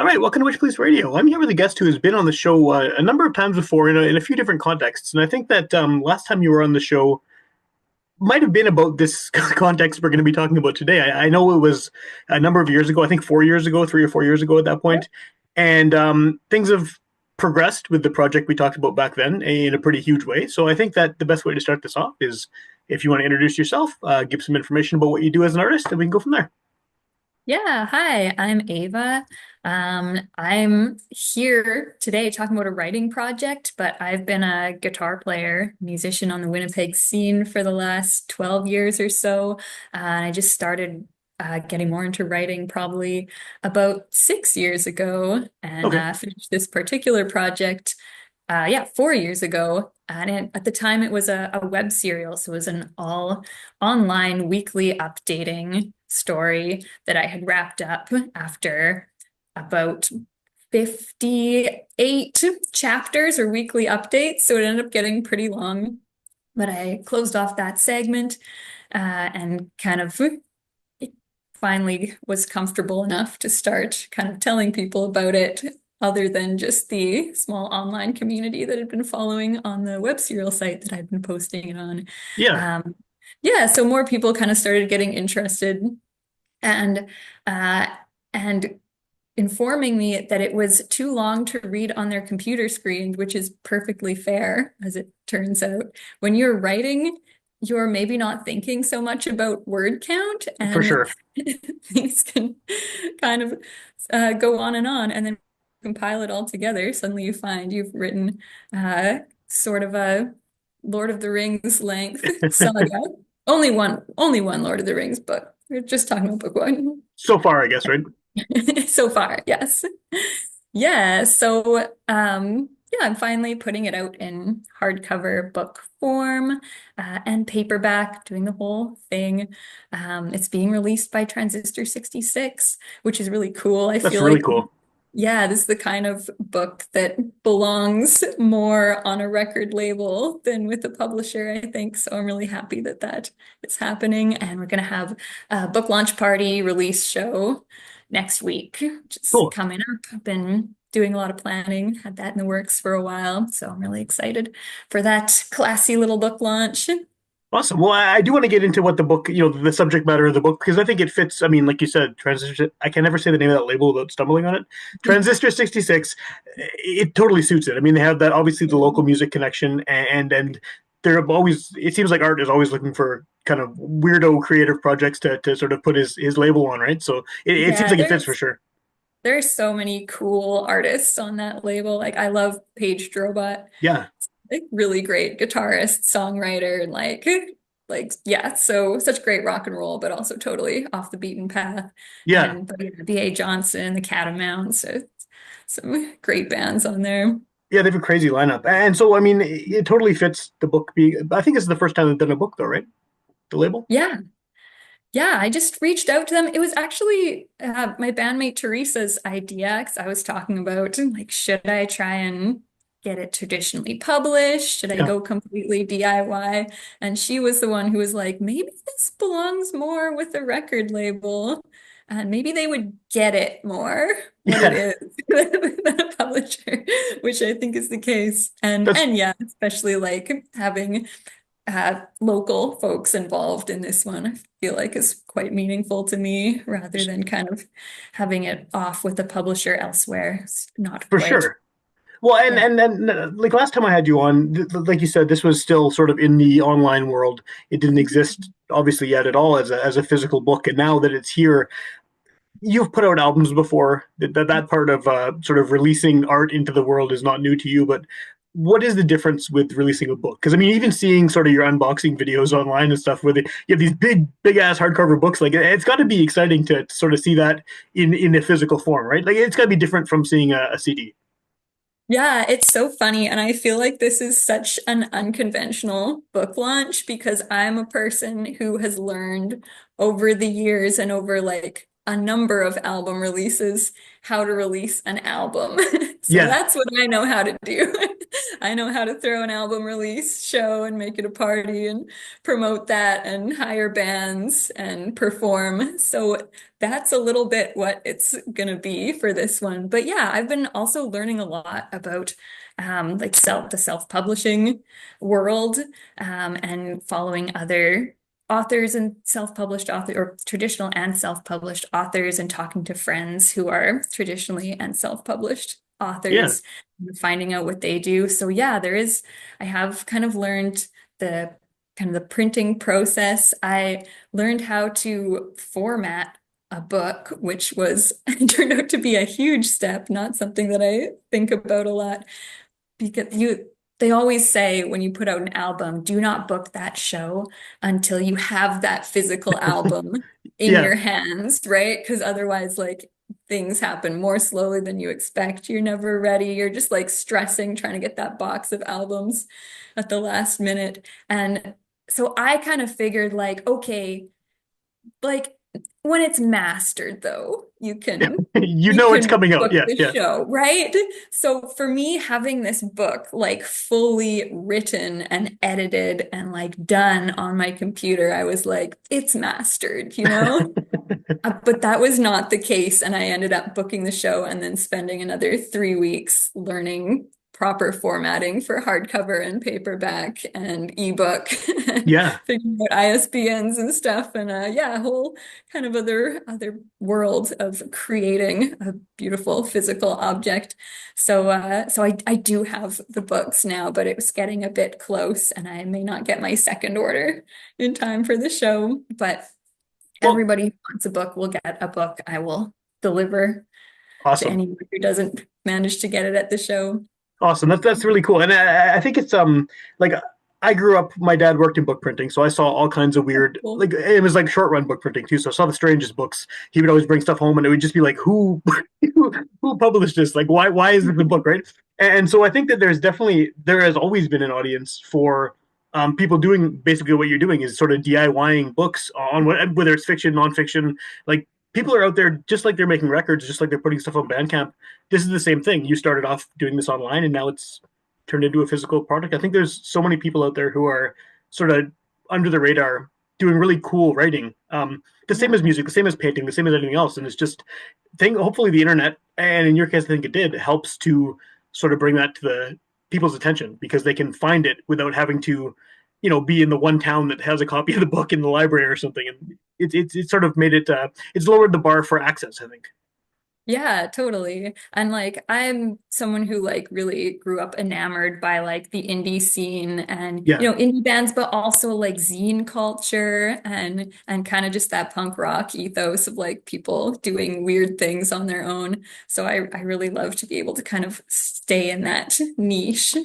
All right, welcome to Witchpolice Radio. I'm here with a guest who has been on the show a number of times before in a few different contexts. And I think that last time you were on the show might have been about this context we're going to be talking about today. I know it was a number of years ago, I think 4 years ago, 3 or 4 years ago at that point. And things have progressed with the project we talked about back then in a pretty huge way. So I think that the best way to start this off is if you want to introduce yourself, give some information about what you do as an artist, and we can go from there. Yeah, hi, I'm Ava. I'm here today talking about a writing project, but I've been a guitar player, musician on the Winnipeg scene for the last 12 years or so. And I just started getting more into writing probably about 6 years ago and Okay. finished this particular project, yeah, 4 years ago. At the time, it was a web serial, so it was an all online weekly updating story that I had wrapped up after about 58 chapters or weekly updates. So it ended up getting pretty long. But I closed off that segment and kind of finally was comfortable enough to start kind of telling people about it, other than just the small online community that had been following on the web serial site that I'd been posting it on. Yeah, Um, yeah, so more people kind of started getting interested and uh, and informing me that it was too long to read on their computer screen, which is perfectly fair, as it turns out. When you're writing, you're maybe not thinking so much about word count, for and sure. things can kind of go on, and then compile it all together. Suddenly you find you've written sort of a Lord of the Rings length saga. Only one Lord of the Rings book. We're just talking about book one. So far, I guess, right? So far, yes. Yeah, so yeah, I'm finally putting it out in hardcover book form and paperback, doing the whole thing. It's being released by Transistor 66, which is really cool. I That's feel really like, cool. yeah, this is the kind of book that belongs more on a record label than with a publisher, I think. So I'm really happy that that is happening. And we're going to have a book launch party release show next week, which is Cool. coming up. I've been doing a lot of planning, had that in the works for a while. So I'm really excited for that classy little book launch. Awesome. Well, I do want to get into what the book, the subject matter of the book, because I think it fits. I mean, like you said, Transistor, I can never say the name of that label without stumbling on it. Transistor 66, it totally suits it. I mean, they have that, obviously, the local music connection, and they're always, it seems like Art is always looking for kind of weirdo creative projects to sort of put his label on, right? So it seems Yeah, like it fits for sure. there's so many cool artists on that label. Like I love Paige Drobot, Yeah. like really great guitarist, songwriter, and like yeah, so such great rock and roll, but also totally off the beaten path. Yeah. And but yeah, B.A. Johnson, the Catamounts, so some great bands on there. Yeah, they have a crazy lineup. And so, I mean, it totally fits the book being, I think this is the first time they've done a book, though, right? The label? Yeah, yeah, I just reached out to them. It was actually my bandmate Teresa's idea because I was talking about like, should I try and get it traditionally published? Should I Yeah. go completely DIY? And she was the one who was like, maybe this belongs more with a record label, and maybe they would get it more what it Yeah. is than a publisher, which I think is the case. And That's and yeah, especially like having local folks involved in this one, I feel like is quite meaningful to me rather than kind of having it off with a publisher elsewhere. It's not for quite, sure. Well, and yeah. like last time I had you on, like you said, this was still sort of in the online world. It didn't exist obviously yet at all as a physical book, and now that it's here, you've put out albums before. That part of sort of releasing art into the world is not new to you, but what is the difference with releasing a book? Because I mean, even seeing sort of your unboxing videos online and stuff, where you have these big ass hardcover books, like it's got to be exciting to sort of see that in a physical form, right? Like it's got to be different from seeing a CD. Yeah, it's so funny. And I feel like this is such an unconventional book launch because I'm a person who has learned over the years and over like a number of album releases how to release an album. So Yeah, that's what I know how to do. I know how to throw an album release show and make it a party and promote that and hire bands and perform. So that's a little bit what it's gonna be for this one. But yeah, I've been also learning a lot about like the self-publishing world and following other authors and self-published author or traditional and self-published authors and talking to friends who are traditionally and self-published Yeah. authors, finding out what they do. So yeah, I have kind of learned the the printing process. I learned how to format a book, which was turned out to be a huge step, not something that I think about a lot because they always say when you put out an album, do not book that show until you have that physical album in Yeah. your hands, right? Because otherwise, like things happen more slowly than you expect. You're never ready. You're just like stressing, trying to get that box of albums at the last minute. And so I kind of figured like, okay, like when it's mastered though, You you know it's can coming out. book Yeah. the Yeah. show, right? So for me, having this book like fully written and edited and like done on my computer, I was like, it's mastered, you know? But that was not the case, and I ended up booking the show and then spending another 3 weeks learning proper formatting for hardcover and paperback and ebook and Yeah. figuring out ISBNs and stuff. And yeah, a whole kind of other world of creating a beautiful physical object. So I do have the books now, but it was getting a bit close, and I may not get my second order in time for the show, but Well, everybody who wants a book will get a book. I will deliver to awesome. anyone who doesn't manage to get it at the show. Awesome. That's really cool. And I think it's like I grew up. My dad worked in book printing, so I saw all kinds of weird. Cool. Like it was like short run book printing too. So I saw the strangest books. He would always bring stuff home, and it would just be like, who published this? Like why is this a book, right? And so I think that there has always been an audience for people doing basically what you're doing is sort of DIYing books on whether it's fiction, nonfiction. Like people are out there just like they're making records, just like they're putting stuff on Bandcamp. This is the same thing. You started off doing this online, and now it's turned into a physical product. I think there's so many people out there who are sort of under the radar doing really cool writing. The same as music, the same as painting, the same as anything else. And it's just hopefully the internet, and in your case, I think it did, helps to sort of bring that to the people's attention because they can find it without having to, be in the one town that has a copy of the book in the library or something. And it's sort of made it, it's lowered the bar for access, I think. Yeah, totally. And like I'm someone who like really grew up enamored by like the indie scene and Yeah, indie bands, but also like zine culture and kind of just that punk rock ethos of like people doing weird things on their own. So I really love to be able to kind of stay in that niche.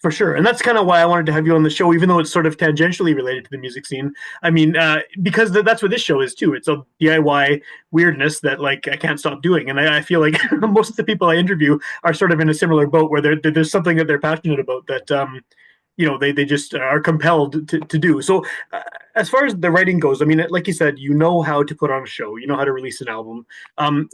for sure. And that's kind of why I wanted to have you on the show, even though it's sort of tangentially related to the music scene. I mean, because that's what this show is too. It's a DIY weirdness that like I can't stop doing. And I feel like most of the people I interview are sort of in a similar boat where there's something that they're passionate about that, they just are compelled to do. So as far as the writing goes, I mean, like you said, you know how to put on a show, you know how to release an album.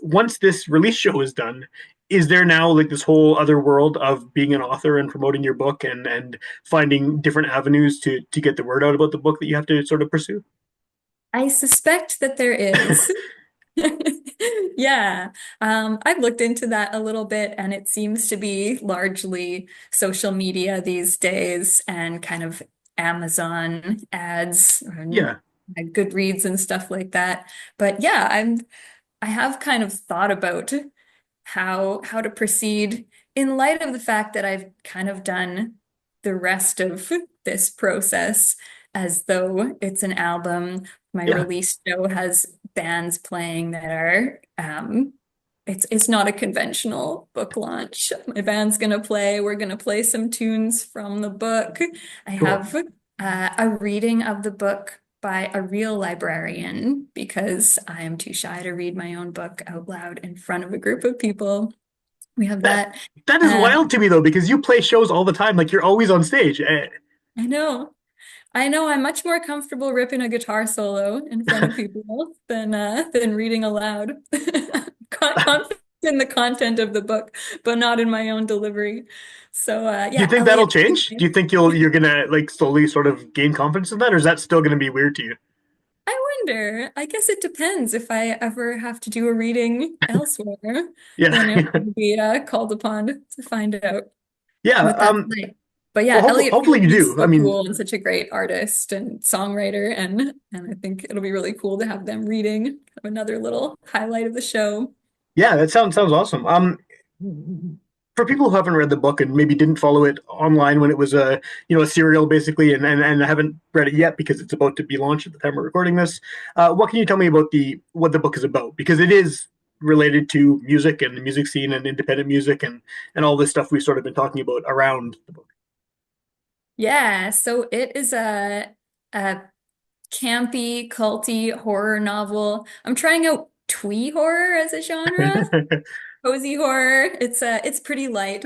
Once this release show is done, is there now like this whole other world of being an author and promoting your book and finding different avenues to get the word out about the book that you have to sort of pursue? I suspect that there is. Yeah, I've looked into that a little bit, and it seems to be largely social media these days and kind of Amazon ads and Yeah, Goodreads and stuff like that. But yeah, I have kind of thought about how to proceed in light of the fact that I've kind of done the rest of this process as though it's an album. My yeah, release show has bands playing that are it's not a conventional book launch. My band's gonna play, we're gonna play some tunes from the book. I cool. have a reading of the book by a real librarian because I am too shy to read my own book out loud in front of a group of people. We have That that. that is Uh, wild to me though, because you play shows all the time, like you're always on stage. I know. I know I'm much more comfortable ripping a guitar solo in front of people than reading aloud. Confidence in the content of the book, but not in my own delivery. So Do you yeah, think that'll Elliot. change? Do you think you're gonna like slowly sort of gain confidence in that, or is that still gonna be weird to you? I wonder. I guess it depends if I ever have to do a reading elsewhere, Yeah, then it will be called upon to find out yeah. what that's like. But Well, yeah, Elliot hopefully you is do. I so mean, cool and such a great artist and songwriter, and I think it'll be really cool to have them reading another little highlight of the show. yeah, that sounds awesome. For people who haven't read the book and maybe didn't follow it online when it was a serial basically, and haven't read it yet because it's about to be launched at the time we're recording this, what can you tell me about the what the book is about? Because it is related to music and the music scene and independent music and all this stuff we've sort of been talking about around the book. Yeah, so it is a campy, culty horror novel. I'm trying out twee horror as a genre. Cozy horror. It's pretty light.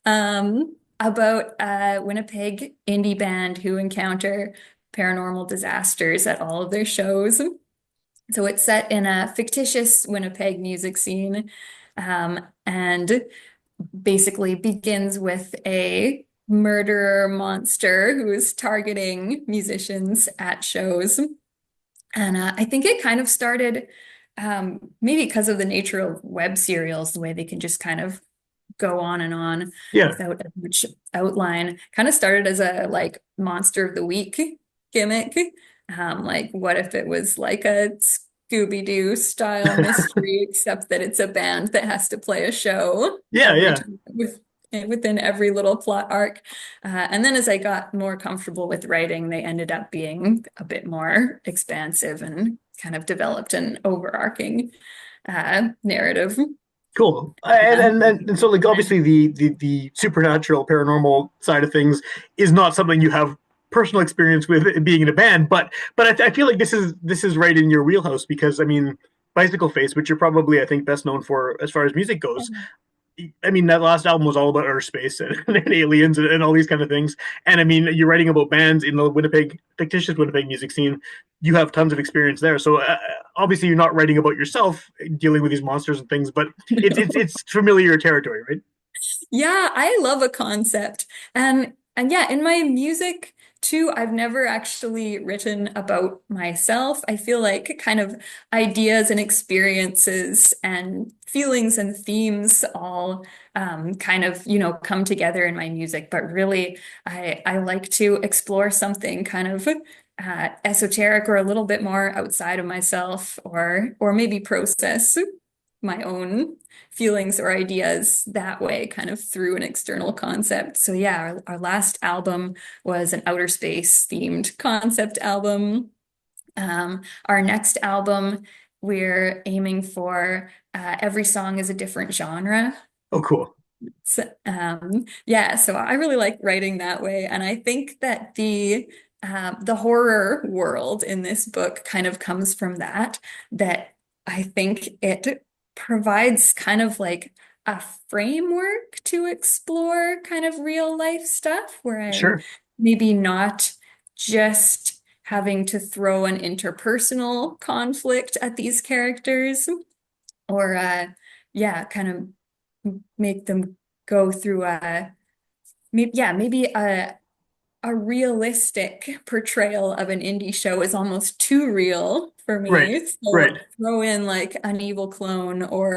About a Winnipeg indie band who encounter paranormal disasters at all of their shows. So it's set in a fictitious Winnipeg music scene, and basically begins with a murderer monster who is targeting musicians at shows. And I think it kind of started, maybe because of the nature of web serials, the way they can just kind of go on and on Yeah, without much outline. Kind of started as a like monster of the week gimmick. Like what if it was like a Scooby-Doo style mystery, except that it's a band that has to play a show yeah, every yeah. time within every little plot arc. And then as I got more comfortable with writing, they ended up being a bit more expansive and kind of developed an overarching narrative. Cool. Yeah. And so like obviously the supernatural paranormal side of things is not something you have personal experience with being in a band, but I feel like this is right in your wheelhouse because I mean Bicycle Face, which you're probably I think best known for as far as music goes. I mean, that last album was all about Earth space and aliens and all these kind of things. And I mean, you're writing about bands in the fictitious Winnipeg music scene. You have tons of experience there. So obviously, you're not writing about yourself dealing with these monsters and things, but it's familiar territory, right? Yeah, I love a concept. And yeah, in my music too, I've never actually written about myself. I feel like kind of ideas and experiences and feelings and themes all kind of, come together in my music. But really, I like to explore something kind of esoteric or a little bit more outside of myself, or maybe process my own feelings or ideas that way, kind of through an external concept. So yeah, our last album was an outer space themed concept album. Our next album, we're aiming for every song is a different genre. Oh, cool. So, yeah, so I really like writing that way, and I think that the horror world in this book kind of comes from that. That I think it provides kind of like a framework to explore kind of real life stuff, where I'm Sure. maybe not just having to throw an interpersonal conflict at these characters, or yeah, kind of make them go through maybe a realistic portrayal of an indie show is almost too real for Right. me. Right. So throw in like an evil clone or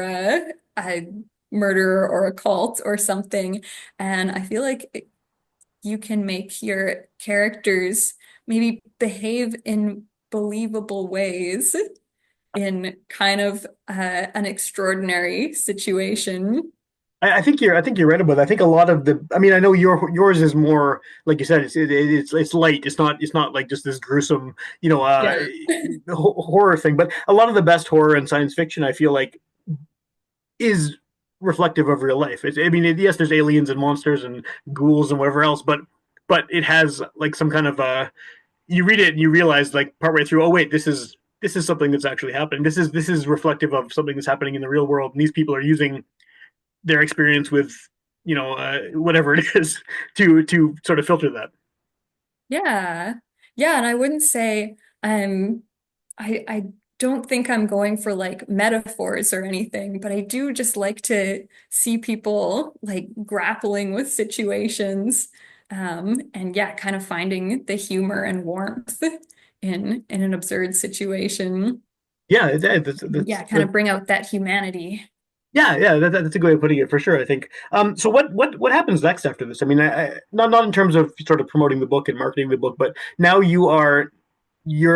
a murderer or a cult or something. And I feel like you can make your characters maybe behave in believable ways in kind of an extraordinary situation. I think you're right about that. I think a lot of the I mean I know yours is more like you said it's light. It's not like just this gruesome Yeah. horror thing. But a lot of the best horror and science fiction I feel like is reflective of real life. I mean, yes, there's aliens and monsters and ghouls and whatever else, but it has like some kind of you read it and you realize like partway through, oh wait, this is something that's actually happening. This is reflective of something that's happening in the real world, and these people are using their experience with whatever it is to sort of filter that. Yeah. Yeah, and I wouldn't say I don't think I'm going for like metaphors or anything, but I do just like to see people like grappling with situations. And yeah, kind of finding the humor and warmth in an absurd situation. Yeah, Yeah, kind of bring out that humanity. yeah, yeah, that's a good way of putting it for sure. I think. So what happens next after this? I mean, not in terms of sort of promoting the book and marketing the book, but now you're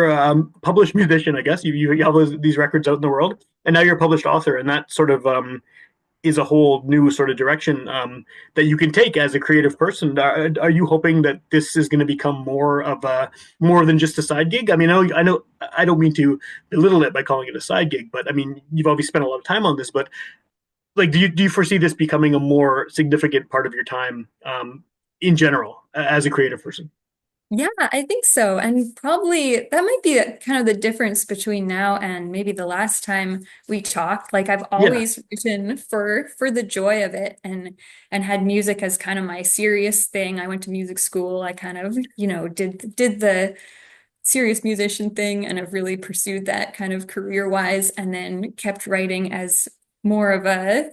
a published musician, I guess. You have these records out in the world, and now you're a published author, and that sort of is a whole new sort of direction that you can take as a creative person. Are you hoping that this is going to become more than just a side gig? I mean, I know, I don't mean to belittle it by calling it a side gig, but I mean, you've obviously spent a lot of time on this. But like, do you foresee this becoming a more significant part of your time in general as a creative person? Yeah, I think so. And probably that might be kind of the difference between now and maybe the last time we talked. Like I've Yeah, always written for the joy of it and had music as kind of my serious thing. I went to music school. I kind of, did the serious musician thing and have really pursued that kind of career-wise and then kept writing as more of a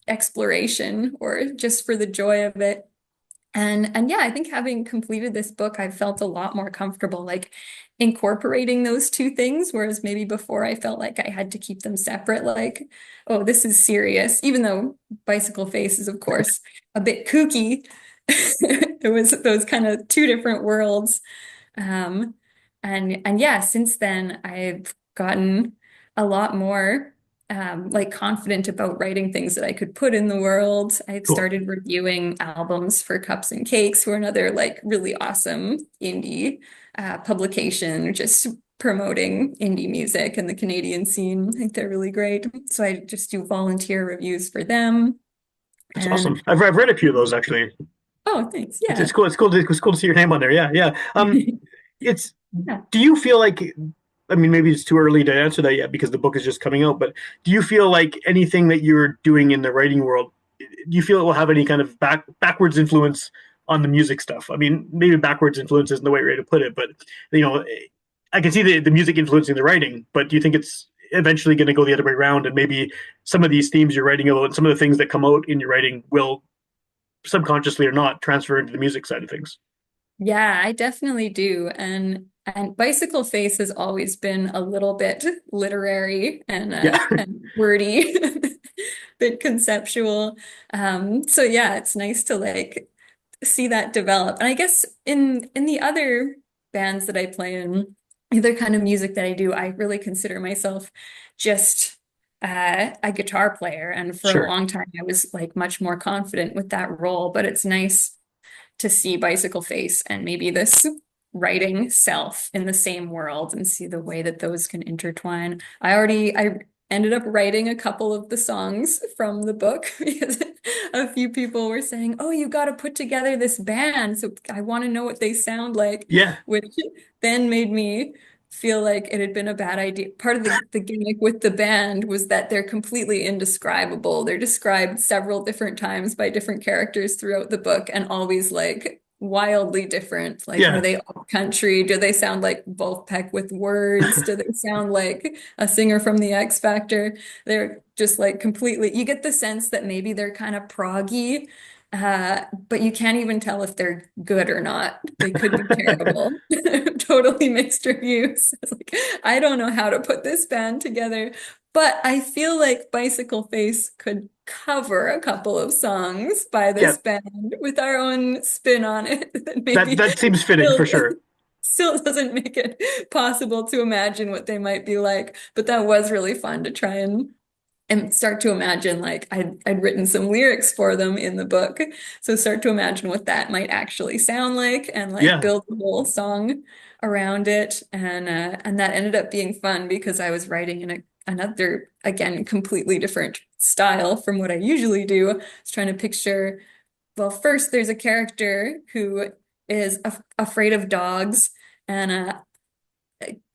exploration or just for the joy of it. And yeah, I think having completed this book, I've felt a lot more comfortable like incorporating those two things, whereas maybe before I felt like I had to keep them separate, like, oh, this is serious, even though Bicycle Face is, of course, a bit kooky. It was those kind of two different worlds. Um, and yeah, since then I've gotten a lot more like confident about writing things that I could put in the world. I've cool. started reviewing albums for Cups and Cakes, who are another like really awesome indie publication, just promoting indie music and the Canadian scene. I think they're really great. So I just do volunteer reviews for them. That's And awesome. I've read a few of those actually. oh, thanks. It's Yeah. cool. It's cool to see your name on there. Yeah, yeah. It's. Yeah. Do you feel like? I mean, maybe it's too early to answer that yet because the book is just coming out. But do you feel like anything that you're doing in the writing world, do you feel it will have any kind of backwards influence on the music stuff? I mean, maybe backwards influence isn't the right way to put it, but you know, I can see the music influencing the writing. But do you think it's eventually going to go the other way around, and maybe some of these themes you're writing about, and some of the things that come out in your writing will subconsciously or not transfer into the music side of things? Yeah, I definitely do. And Bicycle Face has always been a little bit literary Yeah, and wordy, bit conceptual. So yeah, it's nice to like see that develop. And I guess in the other bands that I play in, other kind of music that I do, I really consider myself just a guitar player. And for a sure. long time, I was like much more confident with that role. But it's nice to see Bicycle Face and maybe this writing self in the same world and see the way that those can intertwine. I ended up writing a couple of the songs from the book because a few people were saying, "Oh, you got to put together this band, so I want to know what they sound like," Yeah, which then made me feel like it had been a bad idea. Part of the gimmick with the band was that they're completely indescribable. They're described several different times by different characters throughout the book and always like wildly different. Like, are yeah, they all country? Do they sound like Wolfpack with words? Do they sound like a singer from the X Factor? They're just like completely, you get the sense that maybe they're kind of proggy, but you can't even tell if they're good or not. They could be terrible. Totally mixed reviews. It's like, I don't know how to put this band together, but I feel like Bicycle Face could cover a couple of songs by yeah. this band with our own spin on it that That maybe that seems fitting still for sure. still doesn't make it possible to imagine what they might be like. But that was really fun to try and start to imagine like I'd written some lyrics for them in the book. So start to imagine what that might actually sound like and like Yeah, build a whole song around it. And that ended up being fun because I was writing in another, again, completely different style from what I usually do. I was trying to picture, well, first there's a character who is afraid of dogs. And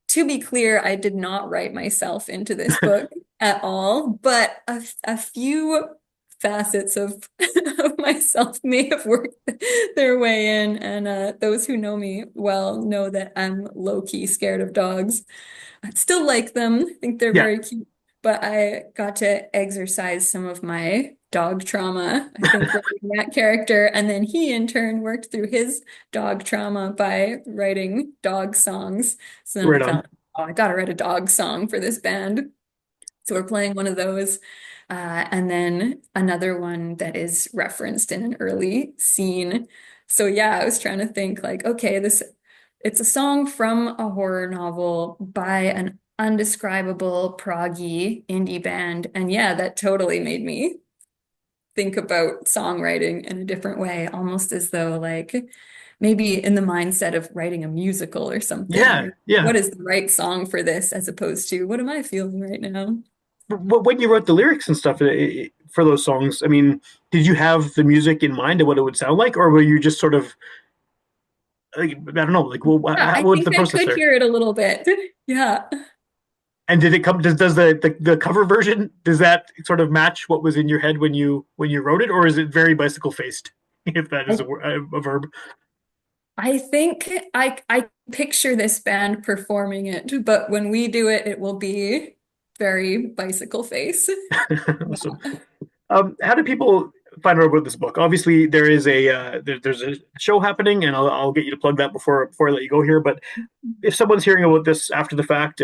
to be clear, I did not write myself into this book at all, but a few facets of of myself may have worked their way in, and those who know me well know that I'm low-key scared of dogs. I still like them. I think they're Yeah, very cute, but I got to exercise some of my dog trauma, I think, writing that character. And then he, in turn, worked through his dog trauma by writing dog songs. So then I right on. found, oh, I gotta write a dog song for this band. So we're playing one of those. And then another one that is referenced in an early scene. So yeah, I was trying to think like, okay, this it's a song from a horror novel by an undescribable proggy indie band. And yeah, that totally made me think about songwriting in a different way, almost as though like maybe in the mindset of writing a musical or something. Yeah, Like, yeah. what is the right song for this as opposed to what am I feeling right now? But when you wrote the lyrics and stuff for those songs, I mean, did you have the music in mind of what it would sound like, or were you just sort of like, I don't know, like, well, Yeah, I what's think the I process could there? hear it a little bit. Yeah. And did it come? Does the cover version, does that sort of match what was in your head when you wrote it, or is it very bicycle faced? If that is I a verb. I think I picture this band performing it, but when we do it, it will be very bicycle face. Awesome. How do people find out about this book? Obviously, there is there's a show happening, and I'll get you to plug that before I let you go here. But if someone's hearing about this after the fact,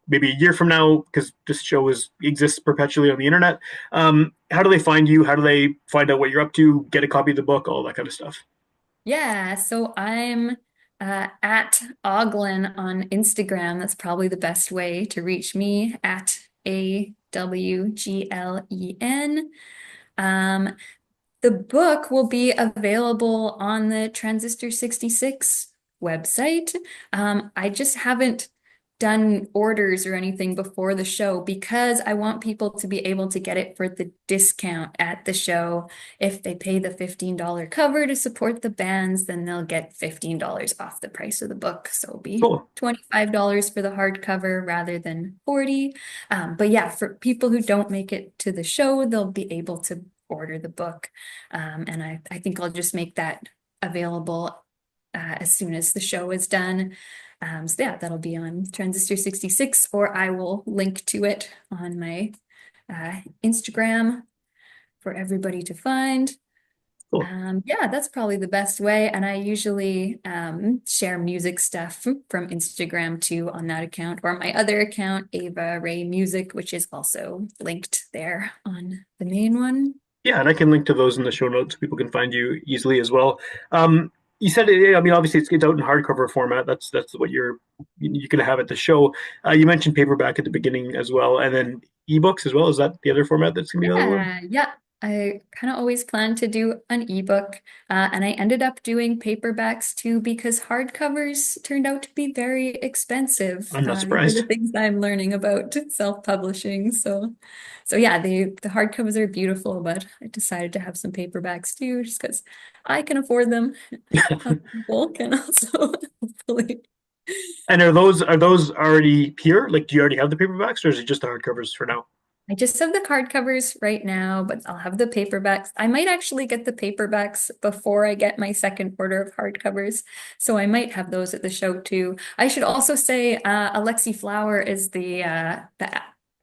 maybe a year from now, because this show exists perpetually on the internet, how do they find you? How do they find out what you're up to? Get a copy of the book, all that kind of stuff. Yeah, so I'm at Glen on Instagram. That's probably the best way to reach me at AWGLEN. Um, the book will be available on the Transistor 66 website. I just haven't done orders or anything before the show because I want people to be able to get it for the discount at the show. If they pay the $15 cover to support the bands, then they'll get $15 off the price of the book. So it'll be Cool. $25 for the hardcover rather than 40. But yeah, for people who don't make it to the show, they'll be able to order the book. And I think I'll just make that available as soon as the show is done. So yeah, that'll be on Transistor 66, or I will link to it on my Instagram for everybody to find. Cool. Yeah, that's probably the best way. And I usually share music stuff from Instagram too on that account, or my other account, Ava Ray Music, which is also linked there on the main one. Yeah, and I can link to those in the show notes. People can find you easily as well. You said, I mean, obviously it's out in hardcover format. That's what you're going to have at the show. You mentioned paperback at the beginning as well, and then ebooks as well. Is that the other format that's going to be available in? Yeah. I kind of always planned to do an ebook, and I ended up doing paperbacks too because hardcovers turned out to be very expensive. I'm not These are the surprised. things I'm learning about self-publishing. So yeah, the hardcovers are beautiful, but I decided to have some paperbacks too, just because I can afford them. Other people can also hopefully. And are those already here? Like, do you already have the paperbacks, or is it just the hardcovers for now? I just have the card covers right now, but I'll have the paperbacks. I might actually get the paperbacks before I get my second order of hardcovers. So I might have those at the show too. I should also say Alexi Flower is the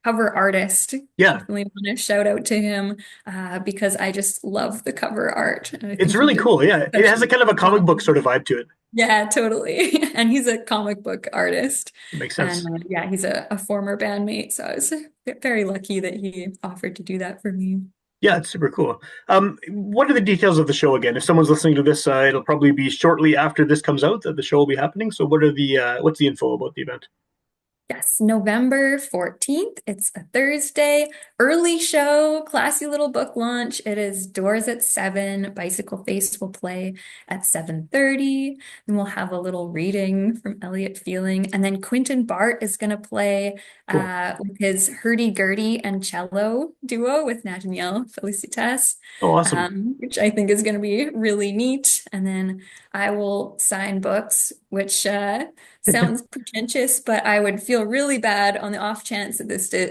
cover artist. Yeah, Definitely want to shout out to him because I just love the cover art. And I it's think he really did cool. Yeah, it such has a a kind of a good comic job. book sort of vibe to it. Yeah, totally. And he's a comic book artist. It makes And sense. yeah, he's a former bandmate. So I was very lucky that he offered to do that for me. Yeah, it's super cool. What are the details of the show again? If someone's listening to this, it'll probably be shortly after this comes out that the show will be happening. So, what's the info about the event? Yes, November 14th. It's a Thursday. Early show, classy little book launch. It is doors at 7. Bicycle Face will play at 7:30. And we'll have a little reading from Elliot Feeling. And then Quentin Bart is going to play Cool. with his hurdy-gurdy and cello duo with Nathaniel Felicitas, Oh, awesome. which I think is going to be really neat. And then I will sign books which sounds pretentious, but I would feel really bad on the off chance that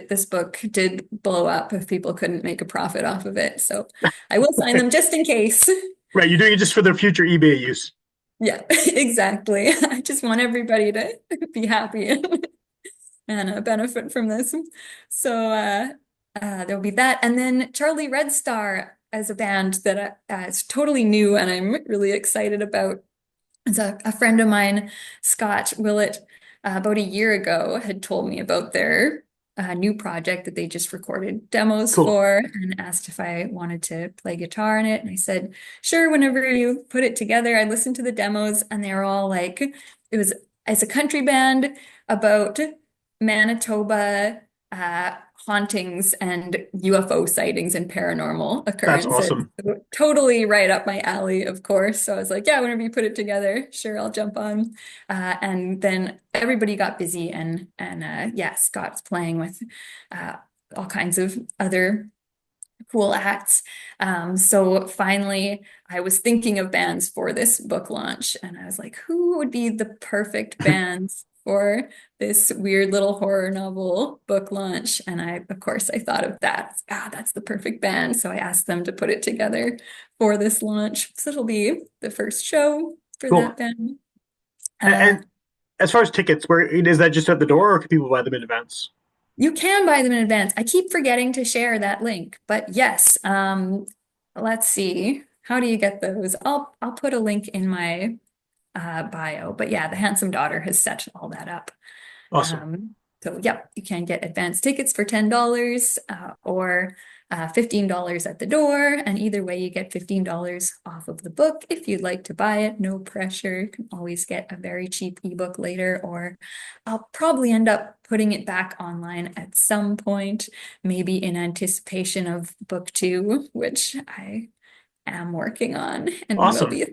this book did blow up if people couldn't make a profit off of it. So I will sign them just in case. Right, you're doing it just for their future eBay use. Yeah, exactly. I just want everybody to be happy and benefit from this. So there'll be that. And then Charlie Red Star as a band that is totally new and I'm really excited about. It's a friend of mine, Scott Willett, about a year ago had told me about their new project that they just recorded demos Cool. for and asked if I wanted to play guitar in it. And I said, sure, whenever you put it together. I listened to the demos and they were all like, it was as a country band about Manitoba hauntings and UFO sightings and paranormal That's occurrences. awesome. So totally right up my alley, of course. So I was like, yeah, whenever you put it together, sure, I'll jump on. And then everybody got busy and yeah, Scott's playing with uh, all kinds of other cool acts. So finally, I was thinking of bands for this book launch, and I was like, who would be the perfect bands for this weird little horror novel book launch? And of course, I thought of that. Ah, that's the perfect band. So I asked them to put it together for this launch. So it'll be the first show for Cool. that band. Uh, And as far as tickets, where is that just at the door, or can people buy them in advance? You can buy them in advance. I keep forgetting to share that link, but yes, let's see. How do you get those? I'll put a link in my bio. But yeah, the Handsome Daughter has set all that up. Awesome. Um, so yep, you can get advance tickets for $10 or $15 at the door. And either way, you get $15 off of the book if you'd like to buy it. No pressure. You can always get a very cheap ebook later, or I'll probably end up putting it back online at some point, maybe in anticipation of book two, which I am working on and will Awesome. be.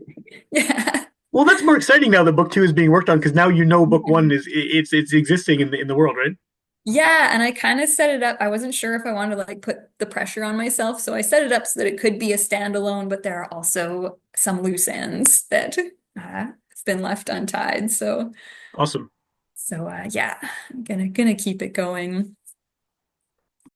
Yeah. Well, that's more exciting now that book two is being worked on because now you know book one is it's existing in the world, right? Yeah, and I kind of set it up. I wasn't sure if I wanted to like put the pressure on myself, so I set it up so that it could be a standalone, but there are also some loose ends that have been left untied. So, Awesome. so yeah, I'm gonna keep it going.